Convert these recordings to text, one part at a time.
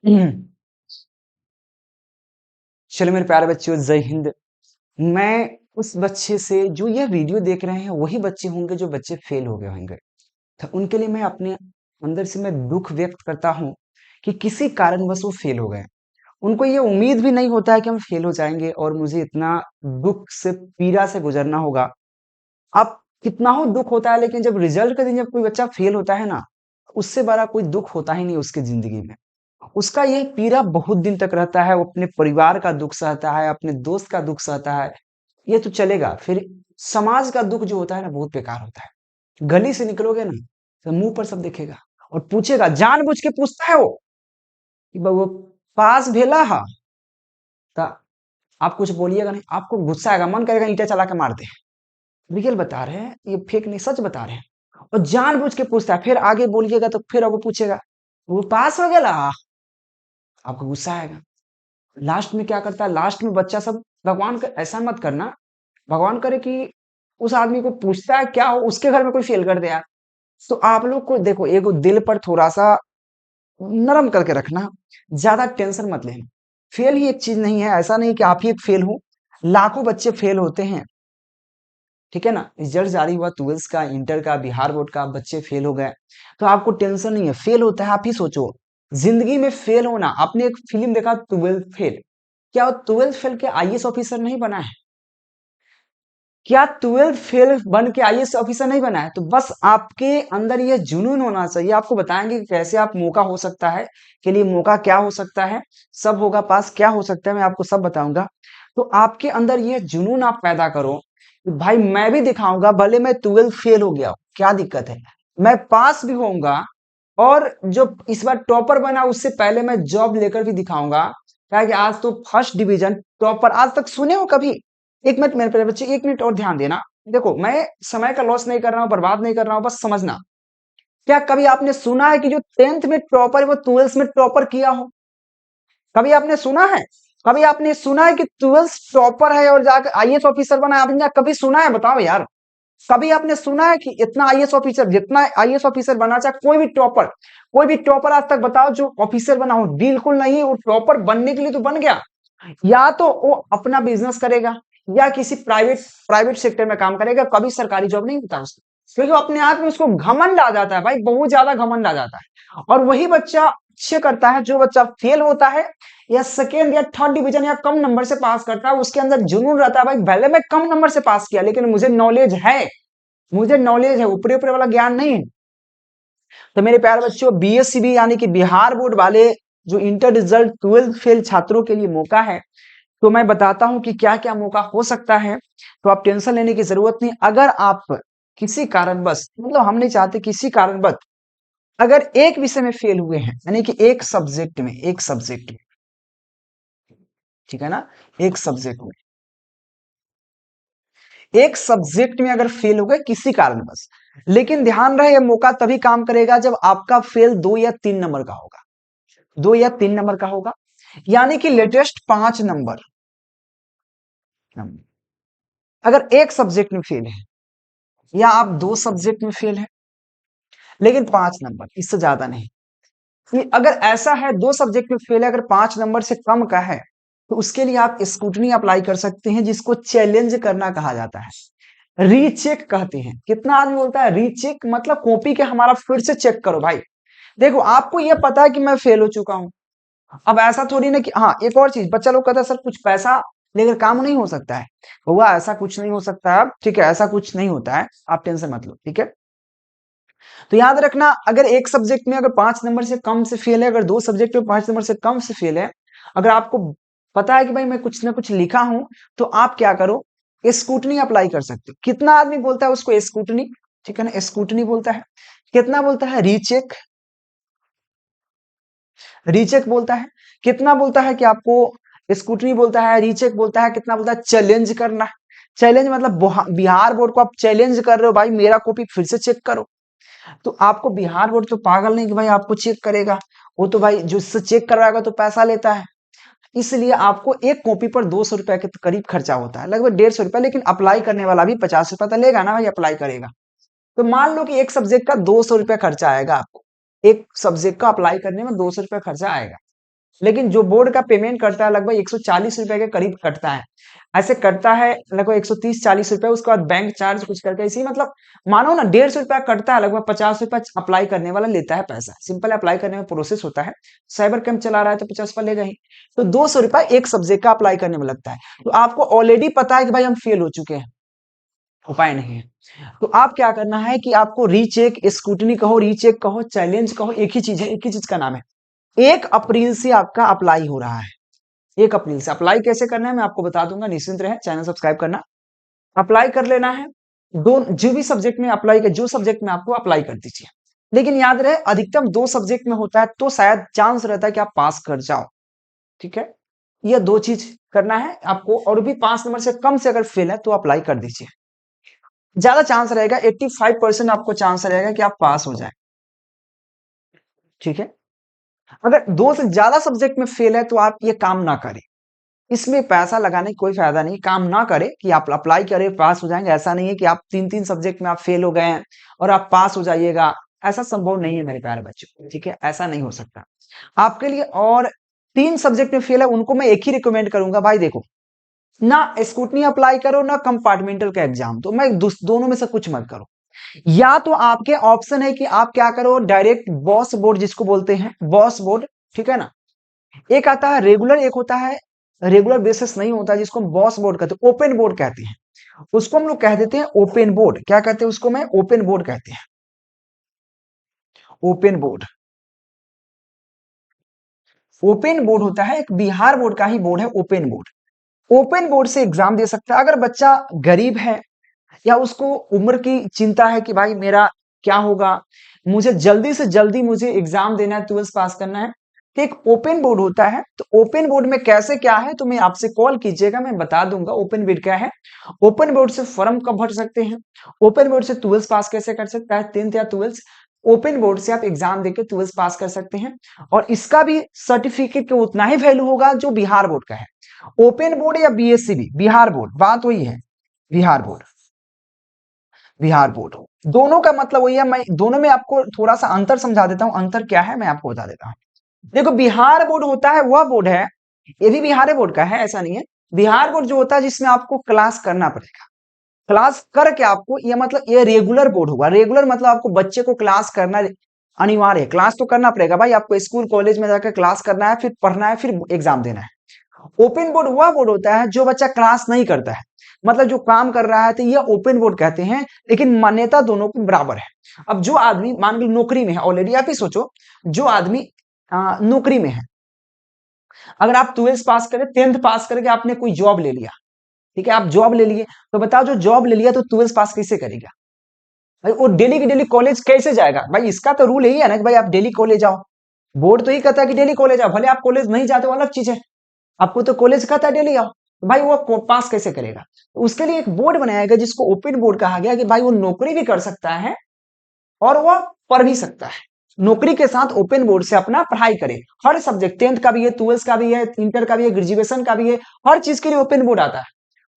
हम्म। चलो मेरे प्यारे बच्चों, जय हिंद। मैं उस बच्चे से जो यह वीडियो देख रहे हैं वही बच्चे होंगे जो बच्चे फेल हो गए होंगे। तो उनके लिए मैं अपने अंदर से मैं दुख व्यक्त करता हूँ कि किसी कारणवश वो फेल हो गए। उनको ये उम्मीद भी नहीं होता है कि हम फेल हो जाएंगे और मुझे इतना दुख से पीड़ा से गुजरना होगा। अब कितना हो दुख होता है, लेकिन जब रिजल्ट के दिन जब कोई बच्चा फेल होता है ना, उससे बड़ा कोई दुख होता ही नहीं उसकी जिंदगी में। उसका ये पीड़ा बहुत दिन तक रहता है, वो अपने परिवार का दुख सहता है, अपने दोस्त का दुख सहता है। ये तो चलेगा, फिर समाज का दुख जो होता है ना बहुत बेकार होता है। गली से निकलोगे ना तो मुंह पर सब देखेगा और पूछेगा, जानबूझ के पूछता है वो कि वो पास भेला हा। तो आप कुछ बोलिएगा नहीं, आपको गुस्सा आएगा, मन करेगा ईंटा चला के मार दे। रियल बता रहे हैं, ये फेक नहीं, सच बता रहे हैं। और जानबूझ के पूछता है, फिर आगे बोलिएगा तो फिर आपको पूछेगा वो पास हो गया, आपको गुस्सा आएगा। लास्ट में क्या करता है, लास्ट में बच्चा सब भगवान का ऐसा मत करना, भगवान करे कि उस आदमी को पूछता है क्या हो, उसके घर में कोई फेल कर दे यार। तो आप लोग को देखो, एगो दिल पर थोड़ा सा नरम करके रखना, ज्यादा टेंशन मत लेना। फेल ही एक चीज नहीं है, ऐसा नहीं कि आप ही एक फेल हो, लाखों बच्चे फेल होते हैं। ठीक है ना, रिजल्ट जारी हुआ 12th का, इंटर का, बिहार बोर्ड का, बच्चे फेल हो गए। तो आपको टेंशन नहीं है, फेल होता है, आप ही सोचो जिंदगी में फेल होना। आपने एक फिल्म देखा 12th फेल, क्या वो 12th फेल के आईएएस ऑफिसर नहीं बना है? क्या 12th फेल बन के आईएएस ऑफिसर नहीं बना है? तो बस आपके अंदर ये जुनून होना चाहिए। आपको बताएंगे कि कैसे आप मौका हो सकता है, के लिए मौका क्या हो सकता है, सब होगा पास क्या हो सकता है, मैं आपको सब बताऊंगा। तो आपके अंदर ये जुनून आप पैदा करो कि भाई मैं भी दिखाऊंगा, भले मैं 12th फेल हो गया हूं, क्या दिक्कत है, मैं पास भी होऊंगा। और जो इस बार टॉपर बना उससे पहले मैं जॉब लेकर भी दिखाऊंगा। क्या कि आज तो फर्स्ट डिवीजन टॉपर आज तक सुने हो कभी? एक मिनट मेरे प्यारे बच्चे, एक मिनट और ध्यान देना। देखो, मैं समय का लॉस नहीं कर रहा हूँ, बर्बाद नहीं कर रहा हूँ, बस समझना। क्या कभी आपने सुना है कि जो 10th में टॉपर है वो 12th में टॉपर किया हो? कभी आपने सुना है? कभी आपने सुना है कि 12th टॉपर है और जाकर आईएएस ऑफिसर बना है? आपने कभी सुना है? बताओ यार। कभी आपने सुना है कि इतना आईएएस ऑफिसर, जितना आईएएस ऑफिसर बना, चाहे कोई भी टॉपर आज तक बताओ जो ऑफिसर बना हो? बिल्कुल नहीं। वो टॉपर बनने के लिए तो बन गया, या तो वो अपना बिजनेस करेगा या किसी प्राइवेट प्राइवेट सेक्टर में काम करेगा, कभी सरकारी जॉब नहीं होता उसको। क्योंकि अपने आप में उसको घमंड आ जाता है भाई, बहुत ज्यादा घमंड आ जाता है। और वही बच्चा अच्छे करता है, जो बच्चा फेल होता है या सेकेंड या थर्ड डिवीजन या कम नंबर से पास करता है, उसके अंदर जुनून रहता है, भाई भले मैं कम नंबर से पास किया लेकिन मुझे नॉलेज है, ऊपरी ऊपरी वाला ज्ञान नहीं है। तो मेरे प्यारे बच्चों, बीएससीबी यानी कि बिहार बोर्ड वाले जो इंटर रिजल्ट 12th फेल छात्रों के लिए मौका है, तो मैं बताता हूं कि क्या क्या मौका हो सकता है। तो आप टेंशन लेने की जरूरत नहीं। अगर आप किसी कारणवश, मतलब हम नहीं चाहते, किसी कारणवश अगर एक विषय में फेल हुए हैं, यानी कि एक सब्जेक्ट में, ठीक है ना, एक सब्जेक्ट में एक सब्जेक्ट में अगर फेल हो गए किसी कारणवश, लेकिन ध्यान रहे ये मौका तभी काम करेगा जब आपका फेल 2 या 3 नंबर का होगा। 2 या 3 नंबर का होगा, यानी कि लेटेस्ट 5 नंबर। अगर एक सब्जेक्ट में फेल है या आप 2 सब्जेक्ट में फेल है लेकिन 5 नंबर, इससे ज्यादा नहीं। अगर ऐसा है 2 सब्जेक्ट में फेल है, अगर 5 नंबर से कम का है, तो उसके लिए आप स्कूटनी अप्लाई कर सकते हैं, जिसको चैलेंज करना कहा जाता है, रीचेक कहते हैं। कितना आदमी बोलता है रीचेक, मतलब कॉपी के हमारा फिर से चेक करो भाई। देखो, आपको यह पता है कि मैं फेल हो चुका हूं। अब ऐसा थोड़ी ना कि, हाँ एक और चीज, बच्चा लोग कहता है सर कुछ पैसा लेकर काम नहीं हो सकता है। हुआ ऐसा कुछ नहीं हो सकता है, ठीक है, ऐसा कुछ नहीं होता है, आप टेंशन मत लो, ठीक है। तो याद रखना, अगर एक सब्जेक्ट में अगर 5 नंबर से कम से फेल है, अगर 2 सब्जेक्ट में 5 नंबर से कम से फेल है, अगर आपको पता है कि भाई मैं कुछ ना कुछ लिखा हूं, तो आप क्या करो, स्कूटनी अप्लाई कर सकते हो। कितना आदमी बोलता है उसको स्कूटनी, ठीक है ना, स्कूटनी बोलता है। कितना बोलता है रीचेक, रीचेक बोलता है। कितना बोलता है कि आपको स्कूटनी बोलता है, रीचेक बोलता है, कितना बोलता है चैलेंज करना। चैलेंज मतलब बिहार बोर्ड को आप चैलेंज कर रहे हो, भाई मेरा कॉपी फिर से चेक करो। तो आपको बिहार बोर्ड तो पागल नहीं कि भाई आपको चेक करेगा, वो तो भाई जो इससे चेक करवाएगा तो पैसा लेता है। इसलिए आपको एक कॉपी पर 200 रुपए के करीब खर्चा होता है, लगभग 150 रुपए, लेकिन अप्लाई करने वाला भी 50 रुपए तो लेगा ना भाई, अप्लाई करेगा। तो मान लो कि एक सब्जेक्ट का 200 रुपया खर्चा आएगा आपको, एक सब्जेक्ट का अप्लाई करने में 200 रुपया खर्चा आएगा। लेकिन जो बोर्ड का पेमेंट करता है लगभग 140 रुपए के करीब कटता है। ऐसे कटता है लगभग 130-40 रुपए, उसके बाद बैंक चार्ज कुछ करके इसी मतलब मानो ना 150 रुपया कटता है, लगभग 50 रुपया अप्लाई करने वाला लेता है पैसा। सिंपल अप्लाई करने में प्रोसेस होता है। साइबर कैंप चला रहा है तो 50 रुपया लेगा ही। तो 200 रुपया एक सब्जेक्ट का अप्लाई करने में लगता है। तो आपको ऑलरेडी पता है कि भाई हम फेल हो चुके हैं, उपाय नहीं है। तो आप क्या करना है कि आपको रीचेक, स्क्रूटनी कहो, रीचेक कहो, चैलेंज कहो, एक ही चीज है, एक ही चीज का नाम है। 1 अप्रैल से आपका अप्लाई हो रहा है। 1 अप्रैल से अप्लाई कैसे करना है मैं आपको बता दूंगा, निश्चिंत रहे, चैनल सब्सक्राइब करना। अप्लाई कर लेना है। दो जो भी सब्जेक्ट में अप्लाई कर, जो सब्जेक्ट में आपको अप्लाई कर दीजिए। लेकिन याद रहे अधिकतम 2 सब्जेक्ट में होता है तो शायद चांस रहता है कि आप पास कर जाओ। ठीक है, ये 2 चीज करना है आपको, और भी 5 नंबर से कम से अगर फेल है तो अप्लाई कर दीजिए। ज्यादा चांस रहेगा, 85% आपको चांस रहेगा कि आप पास हो जाए। ठीक है, अगर 2 से ज्यादा सब्जेक्ट में फेल है तो आप ये काम ना करें। इसमें पैसा लगाने की कोई फायदा नहीं, काम ना करें कि आप अप्लाई करें पास हो जाएंगे। ऐसा नहीं है कि आप 3-3 सब्जेक्ट में आप फेल हो गए हैं और आप पास हो जाइएगा, ऐसा संभव नहीं है मेरे प्यारे बच्चों। ठीक है, ऐसा नहीं हो सकता आपके लिए। और 3 सब्जेक्ट में फेल है उनको मैं एक ही रिकमेंड करूंगा, भाई देखो, ना स्कूटनी अप्लाई करो ना कंपार्टमेंटल का एग्जाम, तो मैं दोनों में से कुछ मत करो। या तो आपके ऑप्शन है कि आप क्या करो, डायरेक्ट बॉस बोर्ड जिसको बोलते हैं, बॉस बोर्ड, ठीक है ना। एक आता है रेगुलर, एक होता है रेगुलर बेसिस नहीं होता, जिसको हम बॉस बोर्ड कहते हैं, ओपन बोर्ड कहते हैं। उसको हम लोग कह देते हैं ओपन बोर्ड। क्या कहते हैं उसको, मैं ओपन बोर्ड कहते हैं, ओपन बोर्ड। ओपन बोर्ड होता है एक बिहार बोर्ड का ही बोर्ड है, ओपन बोर्ड। ओपन बोर्ड से एग्जाम दे सकता है। अगर बच्चा गरीब है या उसको उम्र की चिंता है कि भाई मेरा क्या होगा, मुझे जल्दी से जल्दी मुझे एग्जाम देना है, 12th पास करना है, तो एक ओपन बोर्ड होता है। तो ओपन बोर्ड में कैसे क्या है तो मैं आपसे कॉल कीजिएगा, मैं बता दूंगा ओपन बोर्ड क्या है। ओपन बोर्ड से फॉर्म कब भर सकते हैं, ओपन बोर्ड से 12th पास कैसे कर सकता है, 10th या 12th, ओपन बोर्ड से आप एग्जाम देकर 12th पास कर सकते हैं। और इसका भी सर्टिफिकेट का उतना ही वैल्यू होगा जो बिहार बोर्ड का है। ओपन बोर्ड या बीएससी, बिहार बोर्ड, बात वही है, बिहार बोर्ड, बिहार बोर्ड। दोनों का मतलब वही है। मैं दोनों में आपको थोड़ा सा अंतर समझा देता हूं, अंतर क्या है मैं आपको बता देता हूं। देखो, बिहार बोर्ड होता है वह बोर्ड है, ये भी बिहार बोर्ड का है ऐसा नहीं है। बिहार बोर्ड जो होता है जिसमें आपको क्लास करना पड़ेगा, क्लास करके आपको, ये मतलब ये रेगुलर बोर्ड होगा। रेगुलर मतलब आपको बच्चे को क्लास करना अनिवार्य है, क्लास तो करना पड़ेगा भाई, आपको स्कूल कॉलेज में जाकर क्लास करना है, फिर पढ़ना है, फिर एग्जाम देना है। ओपन बोर्ड वह बोर्ड होता है जो बच्चा क्लास नहीं करता है, मतलब जो काम कर रहा है, तो ये ओपन बोर्ड कहते हैं। लेकिन मान्यता दोनों को बराबर है। अब जो आदमी मान लो नौकरी में है ऑलरेडी, आप ही सोचो, जो आदमी नौकरी में है, अगर आप 12th पास करें, 10th पास करके आपने कोई जॉब ले लिया, ठीक है, आप जॉब ले लिए, तो बताओ जो जॉब ले लिया तो 12th पास कैसे करेगा भाई, वो डेली की डेली कॉलेज कैसे जाएगा भाई। इसका तो रूल यही है ना कि भाई आप डेली कॉलेज जाओ। बोर्ड तो ही कहता है कि डेली कॉलेज आओ, भले आप कॉलेज नहीं जाते वो अलग चीज है, आपको तो कॉलेज कहता है डेली आओ, तो भाई वो पास कैसे करेगा। तो उसके लिए एक बोर्ड बनाया गया जिसको ओपन बोर्ड कहा गया, कि भाई वो नौकरी भी कर सकता है और वो पढ़ भी सकता है। नौकरी के साथ ओपन बोर्ड से अपना पढ़ाई करे, हर सब्जेक्ट, 10th का भी है, 12th का भी है, इंटर का भी है, ग्रेजुएशन का भी है, हर चीज के लिए ओपन बोर्ड आता है।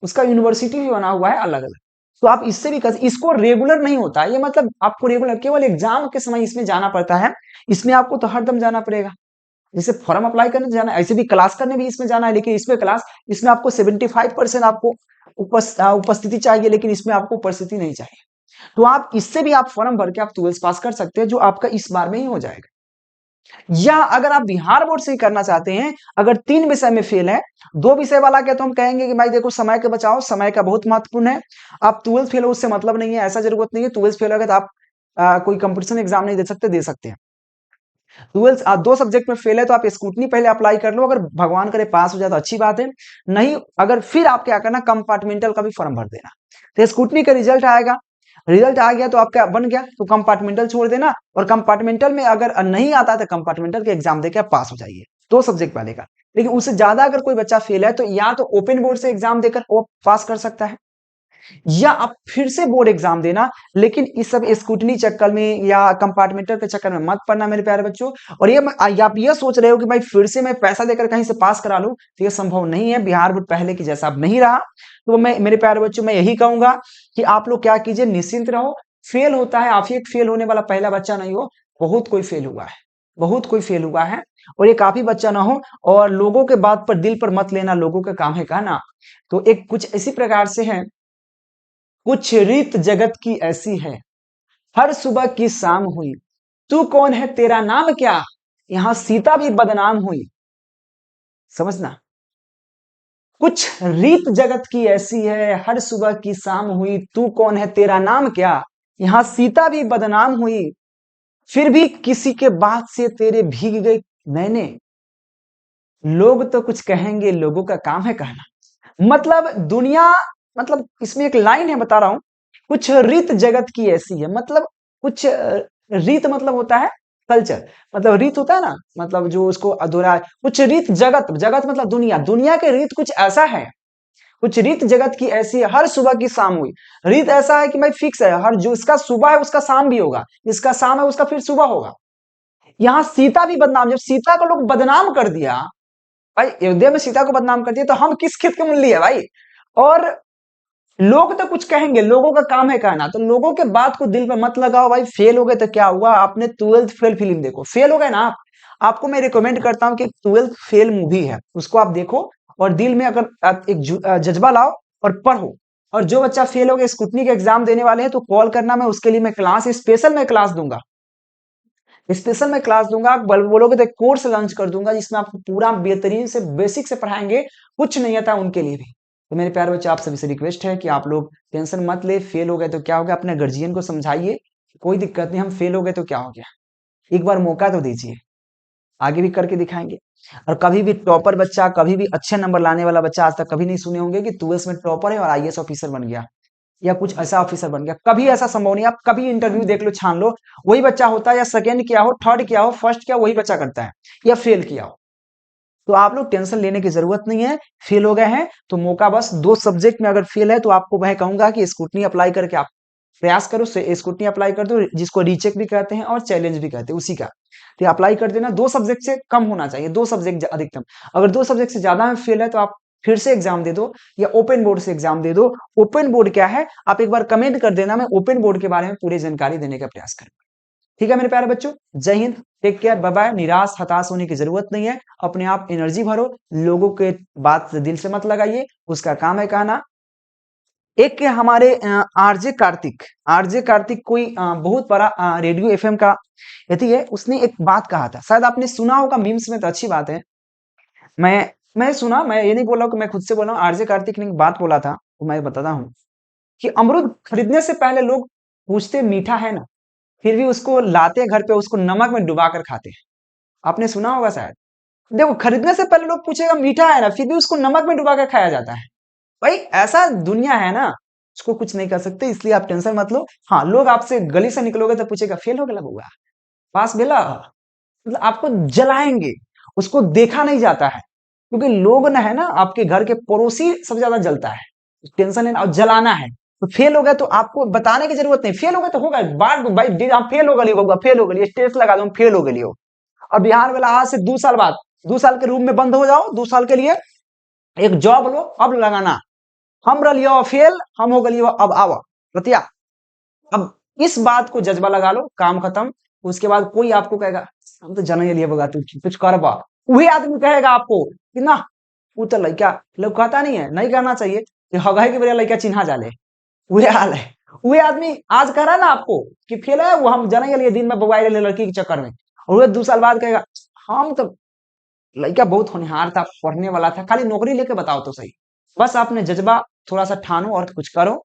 उसका यूनिवर्सिटी भी बना हुआ है अलग अलग। तो आप इससे भी कर, इसको रेगुलर नहीं होता है, ये मतलब आपको रेगुलर केवल एग्जाम के समय इसमें जाना पड़ता है। इसमें आपको तो हरदम जाना पड़ेगा, जैसे फॉर्म अप्लाई करने जाना है, ऐसे भी क्लास करने भी इसमें जाना है। लेकिन इसमें क्लास, इसमें आपको 75% आपको उपस्थिति चाहिए, लेकिन इसमें आपको उपस्थिति नहीं चाहिए। तो आप इससे भी आप फॉर्म भर के आप 12th पास कर सकते हैं, जो आपका इस बार में ही हो जाएगा। या अगर आप बिहार बोर्ड से ही करना चाहते हैं, अगर 3 विषय में फेल है, 2 विषय वाला क्या, तो हम कहेंगे कि भाई देखो समय के बचाओ, समय का बहुत महत्वपूर्ण है। आप 12th फेल हो उससे मतलब नहीं है, ऐसा जरूरत नहीं है 12th फेल हो गए तो आप कोई कंपटीशन एग्जाम नहीं दे सकते, दे सकते हैं। 12th 2 सब्जेक्ट में फेल है तो आप स्कूटनी पहले अप्लाई कर लो, अगर भगवान करे पास हो जाए तो अच्छी बात है, नहीं अगर फिर आप क्या करना, कंपार्टमेंटल का भी फॉर्म भर देना। तो स्कूटनी का रिजल्ट आएगा, रिजल्ट आ गया तो आपका बन गया, तो कंपार्टमेंटल छोड़ देना, और कंपार्टमेंटल में अगर नहीं आता तो कंपार्टमेंटल के एग्जाम देकर आप पास हो जाइए, 2 सब्जेक्ट वाले का। लेकिन उससे ज्यादा अगर कोई बच्चा फेल है तो या तो ओपन बोर्ड से एग्जाम देकर वो पास कर सकता है, या आप फिर से बोर्ड एग्जाम देना। लेकिन इस सब स्कूटनी चक्कर में या कंपार्टमेंटल के चक्कर में मत पड़ना मेरे प्यारे बच्चों। और ये आप ये सोच रहे हो कि भाई फिर से मैं पैसा देकर कहीं से पास करा लूं, तो ये संभव नहीं है। बिहार बोर्ड पहले की जैसा अब नहीं रहा। तो मैं मेरे प्यारे बच्चों मैं यही कहूंगा कि आप लोग क्या कीजिए, निश्चिंत रहो। फेल होता है, आप ही एक फेल होने वाला पहला बच्चा नहीं हो, बहुत कोई फेल हुआ है। बहुत कोई फेल हुआ है और ये काफी बच्चा ना हो। और लोगों के बात पर दिल पर मत लेना, लोगों का काम है कहना। तो एक कुछ इसी प्रकार से है, कुछ रीत जगत की ऐसी है, हर सुबह की शाम हुई, तू कौन है तेरा नाम क्या, यहाँ सीता भी बदनाम हुई। समझना, कुछ रीत जगत की ऐसी है, हर सुबह की शाम हुई, तू कौन है तेरा नाम क्या, यहाँ सीता भी बदनाम हुई, फिर भी किसी के बात से तेरे भीग गए नैने, लोग तो कुछ कहेंगे लोगों का काम है कहना। मतलब दुनिया, मतलब इसमें एक लाइन है बता रहा हूं, कुछ रीत जगत की ऐसी है, मतलब कुछ रीत मतलब होता है कल्चर, मतलब रीत होता है ना, मतलब जो उसको अधूरा है। कुछ रीत जगत, जगत मतलब दुनिया, दुनिया के रीत कुछ ऐसा है, कुछ रीत जगत की ऐसी है, हर सुबह की शाम हुई। रीत ऐसा है कि भाई फिक्स है, हर जो इसका सुबह है उसका शाम भी होगा, इसका शाम है उसका फिर सुबह होगा। यहाँ सीता भी बदनाम, जब सीता को लोग बदनाम कर दिया, भाई अयोध्या में सीता को बदनाम कर दिया तो हम किस खेत के मूल्य है भाई। और लोग तो कुछ कहेंगे, लोगों का काम है कहना, तो लोगों के बात को दिल पर मत लगाओ भाई। फेल हो गए तो क्या हुआ, आपने 12th फेल फिल्म देखो, फेल हो गए ना आप, आपको मैं रिकमेंड करता हूं कि 12th फेल मूवी है उसको आप देखो, और दिल में अगर आप एक जज्बा लाओ और पढ़ो। और जो बच्चा फेल हो गया, स्कूटनी का एग्जाम देने वाले हैं तो कॉल करना, मैं उसके लिए मैं क्लास स्पेशल मैं क्लास दूंगा, स्पेशल मैं क्लास दूंगा। आप बोलोगे तो एक कोर्स लॉन्च कर दूंगा जिसमें आपको पूरा बेहतरीन से बेसिक से पढ़ाएंगे, कुछ नहीं आता उनके लिए भी। तो मेरे प्यारे बच्चे, आप सभी से रिक्वेस्ट है कि आप लोग टेंशन मत ले, फेल हो गए तो क्या हो गया, अपने गार्जियन को समझाइए कोई दिक्कत नहीं, हम फेल हो गए तो क्या हो गया, एक बार मौका तो दीजिए, आगे भी करके दिखाएंगे। और कभी भी टॉपर बच्चा, कभी भी अच्छे नंबर लाने वाला बच्चा, आज तक कभी नहीं सुने होंगे कि 12th में टॉपर है और आईएएस ऑफिसर बन गया या कुछ ऐसा ऑफिसर बन गया, कभी ऐसा संभव नहीं। आप कभी इंटरव्यू देख लो, छान लो, वही बच्चा होता है, या सेकंड किया हो, थर्ड किया हो, फर्स्ट किया, वही बच्चा करता है, या फेल किया हो। तो आप लोग टेंशन लेने की जरूरत नहीं है। फेल हो गए हैं तो मौका, बस 2 सब्जेक्ट में अगर फेल है तो आपको मैं कहूंगा कि स्कूटनी अप्लाई करके आप प्रयास करो, स्कूटनी अप्लाई कर दो, जिसको रीचेक भी कहते हैं और चैलेंज भी कहते हैं उसी का, तो अप्लाई कर देना। 2 सब्जेक्ट से कम होना चाहिए, 2 सब्जेक्ट अधिकतम। अगर 2 सब्जेक्ट से ज्यादा में फेल है तो आप फिर से एग्जाम दे दो, या ओपन बोर्ड से एग्जाम दे दो। ओपन बोर्ड क्या है आप एक बार कमेंट कर देना, मैं ओपन बोर्ड के बारे में पूरी जानकारी देने का प्रयास करूंगा। ठीक है मेरे प्यारे बच्चों, जय हिंद, टेक केयर, बाय बाय। निराश हताश होने की जरूरत नहीं है, अपने आप एनर्जी भरो, लोगों के बात से दिल से मत लगाइए, उसका काम है कहना। एक के हमारे आरजे कार्तिक, आरजे कार्तिक कोई बहुत बड़ा रेडियो एफएम का यदि है, उसने एक बात कहा था, शायद आपने सुना होगा मीम्स में, तो अच्छी बात है। मैं सुना, मैं ये नहीं बोल रहा हूँ कि मैं खुद से बोल रहा हूँ, आरजे कार्तिक ने एक बात बोला था, तो मैं बताता हूँ कि अमरूद खरीदने से पहले लोग पूछते मीठा है ना, फिर भी उसको लाते घर पे, उसको नमक में डुबा कर खाते हैं। आपने सुना होगा शायद। देखो, खरीदने से पहले लोग पूछेगा मीठा है ना, फिर भी उसको नमक में डुबा कर खाया जाता है। भाई ऐसा दुनिया है ना, उसको कुछ नहीं कर सकते, इसलिए आप टेंशन मत लो। हाँ, लोग आपसे गली से निकलोगे तो पूछेगा फेल हो गया बउआ, पास बेला, मतलब आपको जलाएंगे, उसको देखा नहीं जाता है, क्योंकि लोग ना है ना, आपके घर के पड़ोसी सबसे ज्यादा जलता है, टेंशन है और जलाना है। तो फेल हो गया तो आपको बताने की जरूरत नहीं, फेल हो गया तो होगा, बात भाई आप फेल हो गए होगा, फेल हो गए, स्टेटस लगा दो फेल हो गए हो। और बिहार वाला आज से 2 साल बाद, 2 साल के रूम में बंद हो जाओ, 2 साल के लिए एक जॉब लो, अब लगाना, हम रलियो फेल, हम हो गलियो अब आओ रतिया। अब इस बात को जज्बा लगा लो, काम खत्म। उसके बाद कोई आपको कहेगा हम तो जाने लिए बगा तू कुछ कर बा, वही आदमी कहेगा आपको कि ना वो तो लड़का लोग कहता नहीं है, नहीं करना चाहिए कि हगाई के बड़े लड़का चिन्हा जाले, वही हाल है। वही आदमी आज कह रहा है ना आपको कि फेल है, वो हम जाने के लिए दिन में बवाई ले लड़की के चक्कर में, और वो 2 साल बाद कहेगा हम तो लड़का बहुत होनहार था, पढ़ने वाला था, खाली नौकरी लेके बताओ तो सही। बस आपने जज्बा थोड़ा सा ठानो और कुछ करो,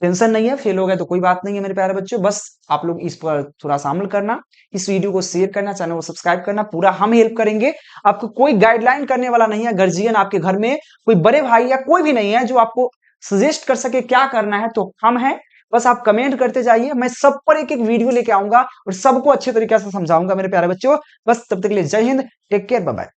टेंशन नहीं है, फेल हो गए तो कोई बात नहीं है मेरे प्यारे बच्चों। बस आप लोग इस पर थोड़ा सा अमल करना, इस वीडियो को शेयर करना, चैनल को सब्सक्राइब करना, पूरा हम हेल्प करेंगे। आपको कोई गाइडलाइन करने वाला नहीं है, गार्जियन आपके घर में कोई बड़े भाई या कोई भी नहीं है जो आपको सजेस्ट कर सके क्या करना है, तो हम हैं। बस आप कमेंट करते जाइए, मैं सब पर एक एक वीडियो लेके आऊंगा और सबको अच्छे तरीके से समझाऊंगा मेरे प्यारे बच्चों। बस तब तक के लिए जय हिंद, टेक केयर, बाय बाय।